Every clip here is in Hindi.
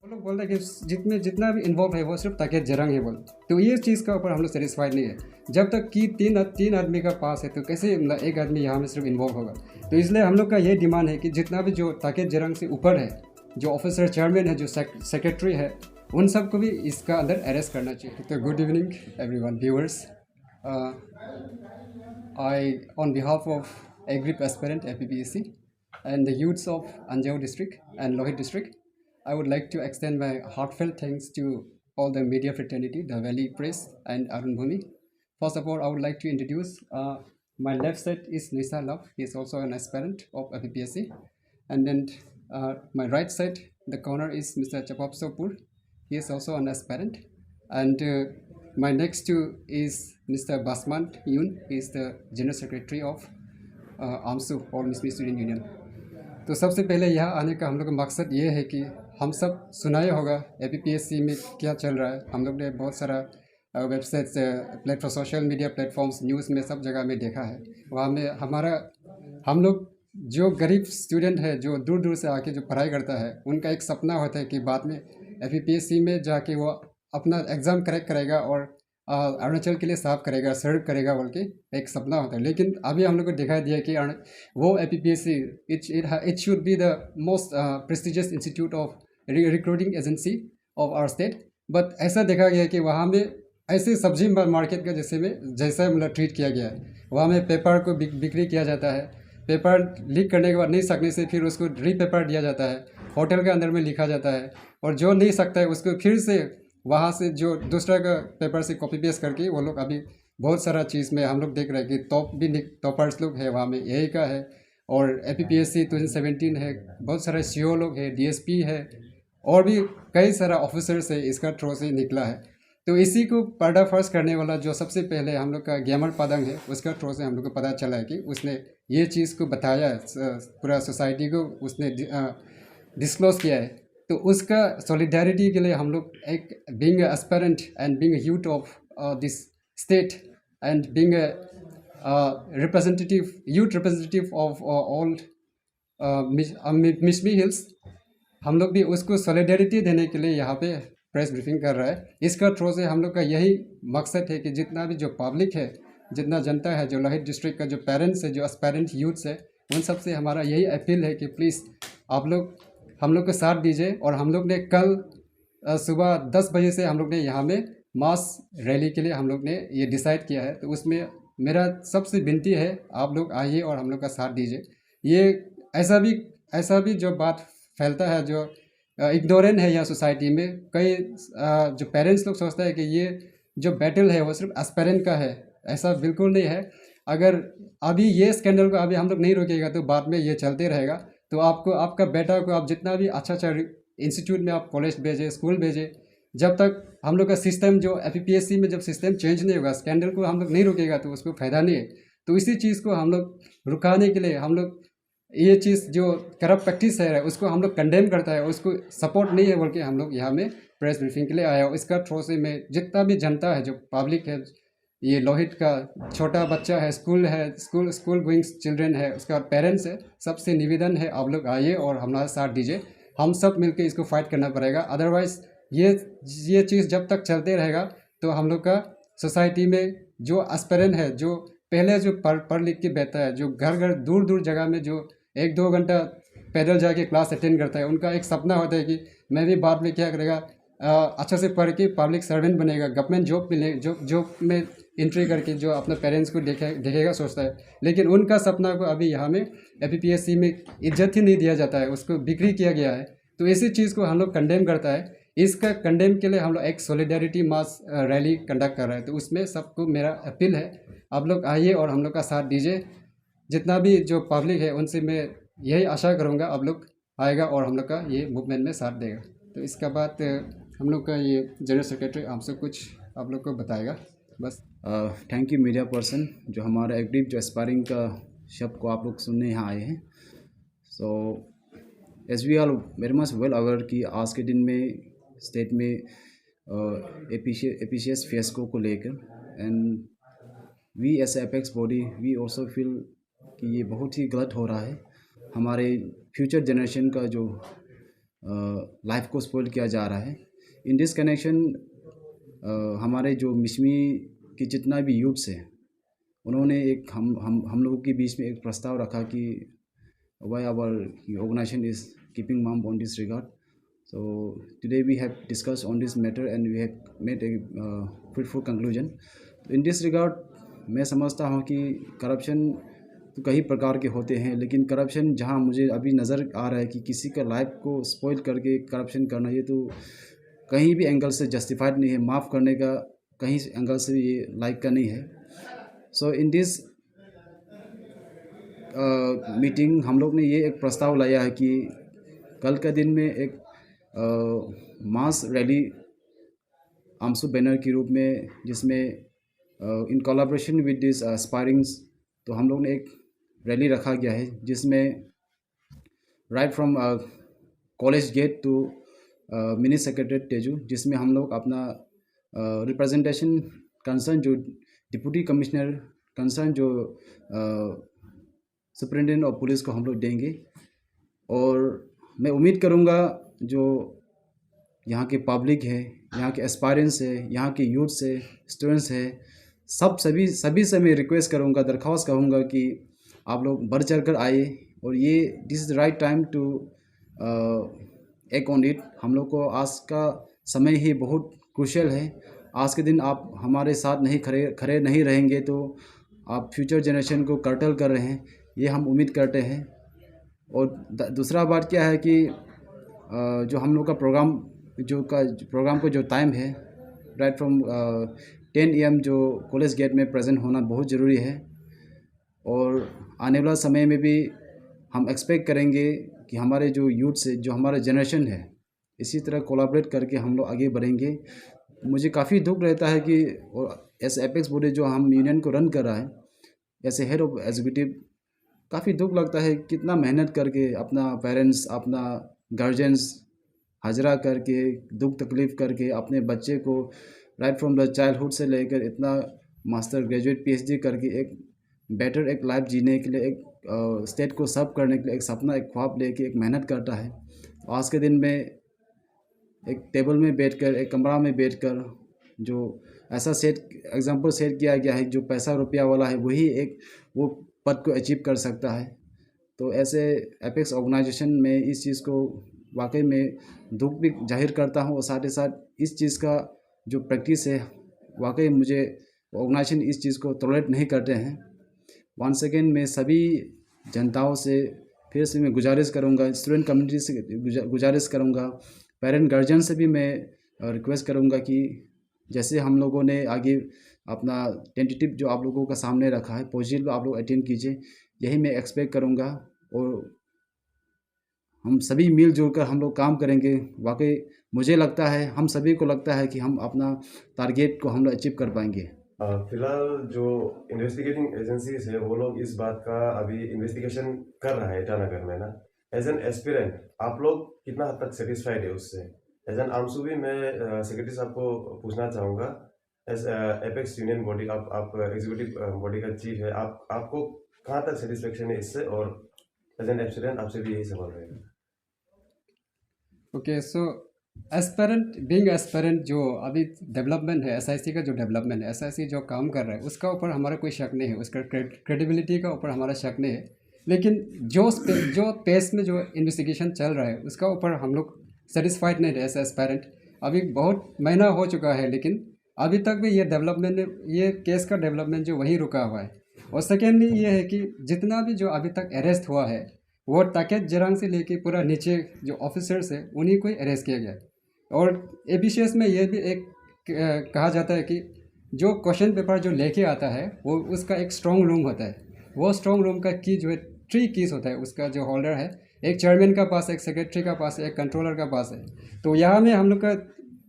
वो लोग बोल रहे हैं कि जितना भी इन्वॉल्व है वो सिर्फ ताकत जरंग है बोल। तो ये चीज़ का ऊपर हम लोग सेटिस्फाइड नहीं है। जब तक कि तीन आदमी का पास है तो कैसे मतलब एक आदमी यहाँ में सिर्फ इन्वॉल्व होगा। तो इसलिए हम लोग का ये डिमांड है कि जितना भी जो ताकत जरंग से ऊपर है, जो ऑफिसर चेयरमैन है, जो सेक्रेटरी है, उन सबको भी इसका अंदर अरेस्ट करना चाहिए। तो good evening everyone viewers, I, on behalf of Agri Aspirant FPPSC and the youths of Anjao district and Lohit district, I would like to extend my heartfelt thanks to all the media fraternity, the Valley Press and Arun Bhumi. First of all, I would like to introduce my left side is Nisa Love. He is also an aspirant of FPPSC. And then my right side, the corner is Mr. Chapap Sopur. He is also an aspirant. And my next two is Mr. Basman Yun. He is the General Secretary of AMSU और मिसमी स्टूडेंट यूनियन। तो सबसे पहले यहाँ आने का हम लोग का मकसद ये है कि हम सब सुनाया होगा एपीपीएससी में क्या चल रहा है। हम लोग ने बहुत सारा websites, platform, social media platforms, news में सब जगह में देखा है। वहाँ में हम लोग जो गरीब स्टूडेंट है जो दूर दूर से आके जो पढ़ाई करता है, उनका एक सपना होता है कि बाद में एपीपीएससी में जाके वो अपना एग्ज़ाम क्रैक करेगा और अरुणाचल के लिए साफ करेगा, सर्व करेगा बोल के एक सपना होता है। लेकिन अभी हम लोग को दिखाई दिया कि वो APPSC it should be the most prestigious institute of recruiting agency of our state. But ऐसा देखा गया कि वहाँ में ऐसे सब्जी मार्केट का जैसा मतलब ट्रीट किया गया है। वहाँ में पेपर को बिक्री किया जाता है। पेपर लीक करने के बाद नहीं सकने से फिर उसको रीपेपर दिया जाता है, होटल के अंदर में लिखा जाता है। और जो नहीं सकता है उसको फिर से वहाँ से जो दूसरा का पेपर से कॉपी पेस्ट करके वो लोग अभी बहुत सारा चीज़ में हम लोग देख रहे हैं कि टॉपर्स लोग है वहाँ में, यही का है। और एपीपीएससी 2017 है, बहुत सारे सीओ लोग है, डीएसपी है और भी कई सारा ऑफिसर्स है इसका थ्रू से निकला है। तो इसी को पर्दाफाश करने वाला जो सबसे पहले हम लोग का ग्यामर पादंग है, उसका थ्रू से हम लोग को पता चला है कि उसने ये चीज़ को बताया, पूरा सोसाइटी को उसने डिस्क्लोज किया है। तो उसका सॉलिडारिटी के लिए हम लोग एक being aspirant and being youth of this state and being representative of all Mishmi hills, हम लोग भी उसको सॉलिडारिटी देने के लिए यहाँ पे प्रेस ब्रीफिंग कर रहा है। इसका थ्रू से हम लोग का यही मकसद है कि जितना भी जो पब्लिक है, जितना जनता है, जो लोहित डिस्ट्रिक्ट का जो पेरेंट्स है, जो एस्पायरेंट यूथ्स है, उन सब से हमारा यही अपील है कि प्लीज़ आप लोग हम लोग को साथ दीजिए। और हम लोग ने कल सुबह 10 बजे से हम लोग ने यहाँ में मास रैली के लिए हम लोग ने ये डिसाइड किया है। तो उसमें मेरा सबसे विनती है आप लोग आइए और हम लोग का साथ दीजिए। ये ऐसा भी जो बात फैलता है, जो इग्नोरेंट है यहाँ सोसाइटी में, कई जो पेरेंट्स लोग सोचते हैं कि ये जो बैटल है वो सिर्फ एस्पेरेंट का है। ऐसा बिल्कुल नहीं है। अगर अभी ये स्कैंडल को अभी हम लोग नहीं रोकेगा तो बाद में ये चलते रहेगा। तो आपको आपका बेटा को आप जितना भी अच्छा इंस्टीट्यूट में आप कॉलेज भेजें, स्कूल भेजें, जब तक हम लोग का सिस्टम जो एपीपीएससी में जब सिस्टम चेंज नहीं होगा, स्कैंडल को हम लोग नहीं रोकेगा तो उसको फ़ायदा नहीं है। तो इसी चीज़ को हम लोग रुकाने के लिए हम लोग ये चीज़ जो करप्ट प्रैक्टिस है उसको हम लोग कंडेम करता है, उसको सपोर्ट नहीं है बोल के हम लोग यहाँ में प्रेस ब्रीफिंग के लिए आया हूँ। इसका थ्रू से मैं जितना भी जनता है, जो पब्लिक है, ये लोहित का छोटा बच्चा है, स्कूल गोइंग चिल्ड्रेन है, उसका पेरेंट्स है, सबसे निवेदन है आप लोग आइए और हमारा साथ दीजिए। हम सब मिलकर इसको फाइट करना पड़ेगा। अदरवाइज़ ये चीज़ जब तक चलते रहेगा तो हम लोग का सोसाइटी में जो एस्पिरेंट है, जो पहले जो पढ़ लिख के बैठा है, जो घर दूर दूर जगह में जो 1-2 घंटा पैदल जाके क्लास अटेंड करता है, उनका एक सपना होता है कि मैं भी बाद में क्या करेगा, अच्छा से पढ़ के पब्लिक सर्वेंट बनेगा, गवर्नमेंट जॉब मिले, जॉब में एंट्री करके जो अपने पेरेंट्स को देखेगा सोचता है। लेकिन उनका सपना को अभी यहाँ में एपीपीएससी में इज्जत ही नहीं दिया जाता है, उसको बिक्री किया गया है। तो इसी चीज़ को हम लोग कंडेम करता है। इसका कंडेम के लिए हम लोग एक सॉलिडारिटी मास रैली कंडक्ट कर रहे हैं। तो उसमें सबको मेरा अपील है, आप लोग आइए और हम लोग का साथ दीजिए। जितना भी जो पब्लिक है उनसे मैं यही आशा करूँगा आप लोग आएगा और हम लोग का ये मूवमेंट में साथ देगा। तो इसका बाद हम लोग का ये जनरल सेक्रेटरी हमसे कुछ आप लोग को बताएगा बस। थैंक यू मीडिया पर्सन, जो हमारा एग्री जो एस्पायरिंग का शब्द को आप लोग सुनने यहाँ आए हैं। So as we are very much well aware कि आज के दिन में स्टेट में एपीसीएस फियास्को को लेकर and we as apex body we also feel कि ये बहुत ही गलत हो रहा है। हमारे फ्यूचर जनरेशन का जो लाइफ को स्पॉइल किया जा रहा है। इन दिस कनेक्शन हमारे जो मिशमी के जितना भी यूथ्स है, उन्होंने एक हम लोगों के बीच में एक प्रस्ताव रखा कि why our organisation is keeping mum on this regard. So today we have discussed on this matter and we have made a fruitful conclusion. In this regard, मैं समझता हूँ कि करप्शन तो कई प्रकार के होते हैं, लेकिन करप्शन जहाँ मुझे अभी नज़र आ रहा है कि किसी का लाइफ को स्पॉइल करके करप्शन करना, ये तो कहीं भी एंगल से जस्टिफाइड नहीं है। माफ़ करने का कहीं एंगल से ये लाइक का नहीं है। सो इन दिस मीटिंग हम लोग ने ये एक प्रस्ताव लाया है कि कल के दिन में एक मास रैली आमसू बैनर के रूप में, जिसमें इन कोलैबोरेशन विद दिस एस्पायरिंग्स, तो हम लोग ने एक रैली रखा गया है जिसमें right from college gate to mini secretariat Tezu, जिसमें हम लोग अपना रिप्रेजेंटेशन कंसर्न जो डिप्टी कमिश्नर कंसर्न जो सुपरिटेंडेंट ऑफ पुलिस को हम लोग देंगे। और मैं उम्मीद करूँगा जो यहाँ के पब्लिक है, यहाँ के एस्पायरेंट्स है, यहाँ के यूथ्स है, स्टूडेंट्स है, सभी से मैं रिक्वेस्ट करूँगा, दरख्वास्त करूँगा कि आप लोग बढ़ चढ़ कर आए और ये this is right time to act on it. हम लोग को आज का समय ही बहुत क्रूशियल है। आज के दिन आप हमारे साथ नहीं खड़े नहीं रहेंगे तो आप फ्यूचर जनरेशन को कर्टल कर रहे हैं, ये हम उम्मीद करते हैं। और दूसरा बात क्या है कि जो हम लोग का प्रोग्राम को जो टाइम है, राइट फ्रॉम 10 AM जो कॉलेज गेट में प्रेजेंट होना बहुत ज़रूरी है। और आने वाला समय में भी हम एक्सपेक्ट करेंगे कि हमारे जो यूथ से जो हमारा जनरेशन है, इसी तरह कोलैबोरेट करके हम लोग आगे बढ़ेंगे। मुझे काफ़ी दुख रहता है कि एज एपेक्स बॉडी जो हम यूनियन को रन कर रहा है, ऐसे हेड ऑफ एग्जीक्यूटिव, काफ़ी दुख लगता है कितना मेहनत करके अपना पेरेंट्स, अपना गार्जियंस हाजरा करके, दुख तकलीफ़ करके अपने बच्चे को राइट फ्रॉम द चाइल्डहुड से लेकर इतना मास्टर ग्रेजुएट PhD करके एक बेटर एक लाइफ जीने के लिए, एक स्टेट को सर्व करने के लिए एक सपना, एक ख्वाब लेके एक मेहनत करता है। आज के दिन में एक टेबल में बैठकर, एक कमरा में बैठकर जो ऐसा एग्जाम्पल सेट किया गया है, जो पैसा रुपया वाला है वही एक वो पद को अचीव कर सकता है। तो ऐसे एपेक्स ऑर्गेनाइजेशन में इस चीज़ को वाकई में दुख भी जाहिर करता हूँ, और साथ ही साथ इस चीज़ का जो प्रैक्टिस है, वाकई मुझे ऑर्गेनाइजेशन इस चीज़ को टॉलरेट नहीं करते हैं। वंस अगेन मैं सभी जनताओं से फिर से मैं गुजारिश करूँगा, स्टूडेंट कम्युनिटी से गुजारिश करूँगा, पेरेंट गार्जियन से भी मैं रिक्वेस्ट करूँगा कि जैसे हम लोगों ने आगे अपना टेंटेटिव जो आप लोगों का सामने रखा है, पॉजिटिव आप लोग अटेंड कीजिए, यही मैं एक्सपेक्ट करूँगा। और हम सभी मिलजुल कर हम लोग काम करेंगे। वाकई मुझे लगता है, हम सभी को लगता है कि हम अपना टारगेट को हम लोग अचीव कर पाएंगे। फिलहाल जो इन्वेस्टिगेटिंग एजेंसीज है वो लोग इस बात का अभी इन्वेस्टिगेशन कर रहा है ईटानगर में ना। एज एन एस्पिरेंट आप लोग कितना हद तक सेटिस्फाइड है उससे? एज एन आमसू भी मैं सेक्रेटरी साहब को पूछना चाहूँगा, एज एपेक्स यूनियन बॉडी, आप एग्जीक्यूटिव बॉडी का चीफ है, आपको कहाँ तक सेटिस्फेक्शन है इससे? और एज एन एस्पिरेंट आपसे भी यही सवाल रहेगा। ओके, सो बीइंग एस्पेरेंट जो अभी डेवलपमेंट है, SIC का जो डेवलपमेंट है, SIC जो काम कर रहा है उसका ऊपर हमारा कोई शक नहीं है, उसका क्रेडिबिलिटी का ऊपर हमारा शक नहीं है। लेकिन जो पेस में जो इन्वेस्टिगेशन चल रहा है उसका ऊपर हम लोग सेटिस्फाइड नहीं रहे एज एस्पेरेंट। अभी बहुत महीना हो चुका है, लेकिन अभी तक भी ये केस का डेवलपमेंट जो वही रुका हुआ है। और सेकेंडली ये है कि जितना भी जो अभी तक अरेस्ट हुआ है वो ताकेत जरांग से लेके पूरा नीचे जो ऑफिसर्स है उन्हीं को ही अरेस्ट किया गया। और ABCS में ये भी एक कहा जाता है कि जो क्वेश्चन पेपर जो लेके आता है वो उसका एक स्ट्रॉन्ग रूम होता है, वो स्ट्रॉन्ग रूम का की जो है 3 कीज होता है, उसका जो होल्डर है एक चेयरमैन का पास, एक सेक्रेटरी का पास, एक कंट्रोलर का पास है। तो यहाँ में हम लोग का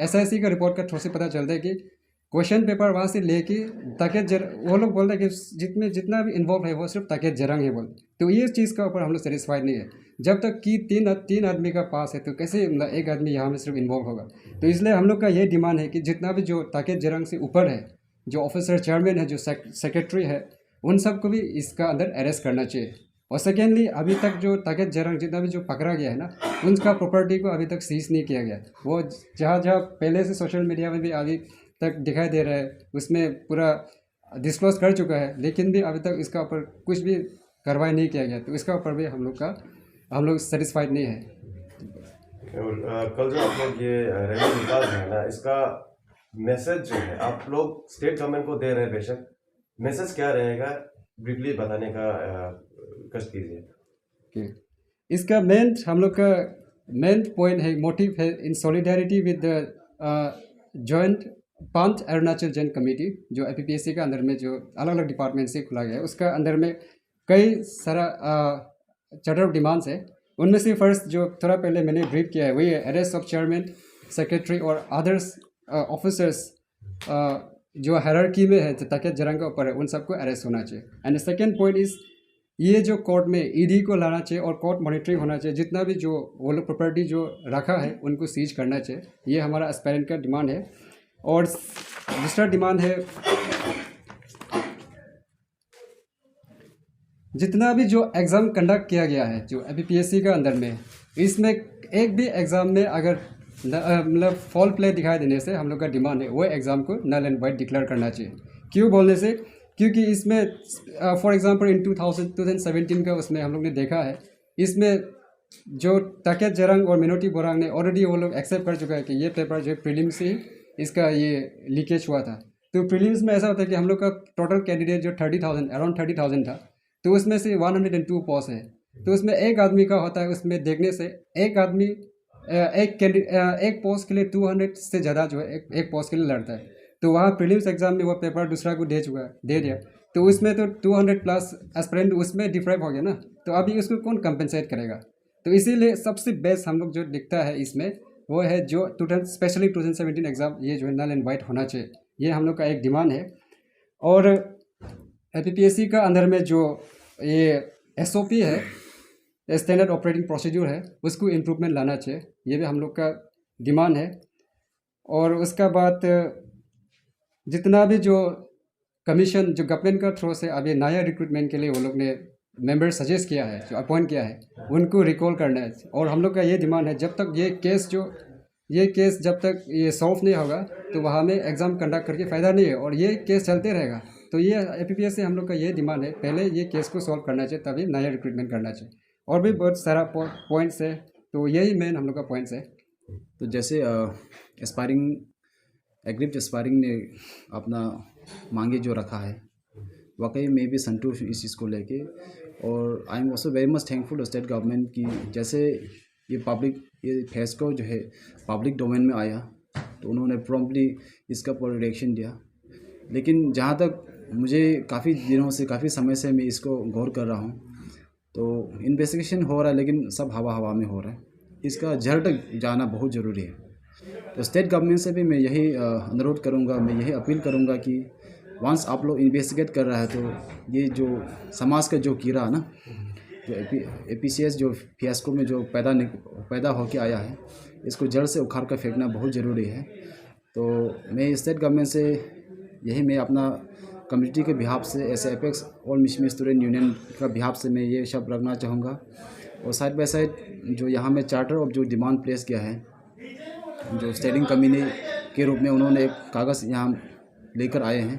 SIC का रिपोर्ट का थ्रू से पता चलता है कि क्वेश्चन पेपर वहाँ से लेके वो लोग बोलते हैं कि जितना भी इन्वॉल्व है वो सिर्फ ताकेत जरंग है बोलते। तो ये चीज़ का ऊपर हम लोग सेटिस्फाइड नहीं है। जब तक कि तीन आदमी का पास है तो कैसे मतलब एक आदमी यहाँ में सिर्फ इन्वॉल्व होगा। तो इसलिए हम लोग का ये डिमांड है कि जितना भी जो ताकेत जरंग से ऊपर है, जो ऑफिसर चेयरमैन है, जो सेक्रेटरी है, उन सबको भी इसका अंदर अरेस्ट करना चाहिए। और सेकेंडली अभी तक जो ताकत जरंग जितना भी जो पकड़ा गया है ना, उनका प्रॉपर्टी को अभी तक सीज नहीं किया गया। वो जहाँ जहाँ पहले से सोशल मीडिया में भी अभी तक दिखाई दे रहा है, उसमें पूरा डिस्क्लोज कर चुका है, लेकिन भी अभी तक इसका ऊपर कुछ भी कार्रवाई नहीं किया गया। तो इसका ऊपर भी हम लोग सेटिस्फाइड नहीं है। और कल जो आप लोग ये रैली निकाल रहे हैं ना, इसका मैसेज जो है आप लोग स्टेट गवर्नमेंट को दे रहे हैं, बेशक मैसेज क्या रहेगा ब्रीफली बताने का कष्ट कीजिए। कि इसका हम लोग का मेन पॉइंट है, मोटिव है, इन सॉलिडारिटी विद द जॉइंट पांच अरुणाचल जन कमेटी, जो APPSC का अंदर में जो अलग अलग डिपार्टमेंट से खुला गया है, उसका अंदर में कई सारा चार्टर ऑफ डिमांड्स है। उनमें से फर्स्ट जो थोड़ा पहले मैंने ब्रीफ किया है वही है अरेस्ट ऑफ चेयरमैन, सेक्रेटरी और अदर्स ऑफिसर्स जो हायरार्की में है, ताकत जरंग के ऊपर है, उन सबको अरेस्ट होना चाहिए। एंड सेकेंड पॉइंट इज ये जो कोर्ट में ED को लाना चाहिए और कोर्ट मॉनिटरिंग होना चाहिए, जितना भी जो वो लोग प्रॉपर्टी जो रखा है उनको सीज करना चाहिए। ये हमारा एस्पायरेंट का डिमांड है। और दूसरा डिमांड है जितना भी जो एग्ज़ाम कंडक्ट किया गया है जो APPSC का अंदर में, इसमें एक भी एग्ज़ाम में अगर मतलब फॉल प्ले दिखाई देने से हम लोग का डिमांड है वो एग्ज़ाम को नल एंड वाइड डिक्लेयर करना चाहिए। क्यों बोलने से, क्योंकि इसमें फॉर एग्जांपल इन 2017 का उसमें हम लोग ने देखा है, इसमें जो ताकत जरंग और मिनोटी बोरांग ने ऑलरेडी वो लोग एक्सेप्ट कर चुका है कि ये पेपर जो प्रीलिम्स से ही इसका ये लीकेज हुआ था। तो प्रीलिम्स में ऐसा होता है कि हम लोग का टोटल कैंडिडेट जो अराउंड 30,000 था, तो उसमें से 102 पोस्ट है। तो उसमें एक आदमी का होता है, उसमें देखने से एक आदमी एक पोस्ट के लिए 200 से ज़्यादा जो है एक पोस्ट के लिए लड़ता है। तो वहाँ प्रीलिम्स एग्जाम में वो पेपर दूसरा को दे दिया, तो उसमें तो 200 प्लस एस्पिरेंट उसमें डिफरेंट हो गया ना, तो अभी उसको कौन कंपनसेट करेगा। तो इसीलिए सबसे बेस्ट हम लोग जो दिखता है इसमें वो है जो स्पेशली 2017 एग्ज़ाम ये जो है नल एंड वाइट होना चाहिए, ये हम लोग का एक डिमांड है। और APPSC का अंदर में जो ये SOP है, स्टैंडर्ड ऑपरेटिंग प्रोसीड्यूर है, उसको इम्प्रूवमेंट लाना चाहिए, ये भी हम लोग का डिमांड है। और उसका बाद जितना भी जो कमीशन जो गवर्नमेंट का थ्रू से अभी नया रिक्रूटमेंट के लिए वो लोग ने मेंबर सजेस्ट किया है, जो अपॉइंट किया है, उनको रिकॉल करना है। और हम लोग का ये डिमांड है जब तक ये केस जब तक ये सॉल्व नहीं होगा तो वहाँ में एग्ज़ाम कंडक्ट करके फ़ायदा नहीं है, और ये केस चलते रहेगा। तो ये APPSC से हम लोग का ये डिमांड है, पहले ये केस को सॉल्व करना चाहिए तभी नया रिक्रूटमेंट करना चाहिए। और भी बहुत सारा पॉइंट्स है, तो यही मेन हम लोग का पॉइंट्स है। तो जैसे एग्रीड एस्पायरिंग ने अपना मांगे जो रखा है, वाकई में भी संतुष्ट इस चीज़ को लेके। और I am also very much thankful state government की, जैसे ये फेस को जो है पब्लिक डोमेन में आया तो उन्होंने प्रॉम्प्टली इसका पर रिएक्शन दिया। लेकिन जहाँ तक मुझे काफ़ी दिनों से काफ़ी समय से मैं इसको गौर कर रहा हूँ, तो इन्वेस्टिगेशन हो रहा है लेकिन सब हवा में हो रहा है, इसका जड़ तक जाना बहुत ज़रूरी है। तो स्टेट गवर्नमेंट से भी मैं यही अनुरोध करूँगा, मैं यही अपील करूँगा कि वंस आप लोग इन्वेस्टिगेट कर रहा है तो ये जो समाज का जो कीड़ा है ना, जो APCS जो फियास्को में जो पैदा होके आया है, इसको जड़ से उखाड़ कर फेंकना बहुत ज़रूरी है। तो मैं स्टेट गवर्नमेंट से यही मैं अपना कम्युनिटी के बिहाफ से ऐसे एपेक्स और मिशन स्टूडेंट यूनियन का बिहाफ से मैं ये शब्द रखना चाहूँगा। और साइड बाय साइड जो यहाँ में चार्टर ऑफ जो डिमांड प्लेस किया है, जो स्टैंडिंग कमेटी के रूप में उन्होंने एक कागज़ यहाँ लेकर आए हैं,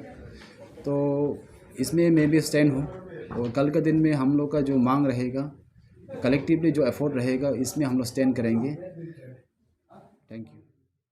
तो इसमें मैं भी स्टैंड हूँ। और कल के दिन में हम लोग का जो मांग रहेगा, कलेक्टिवली जो एफर्ट रहेगा, इसमें हम लोग स्टैंड करेंगे। Thank you.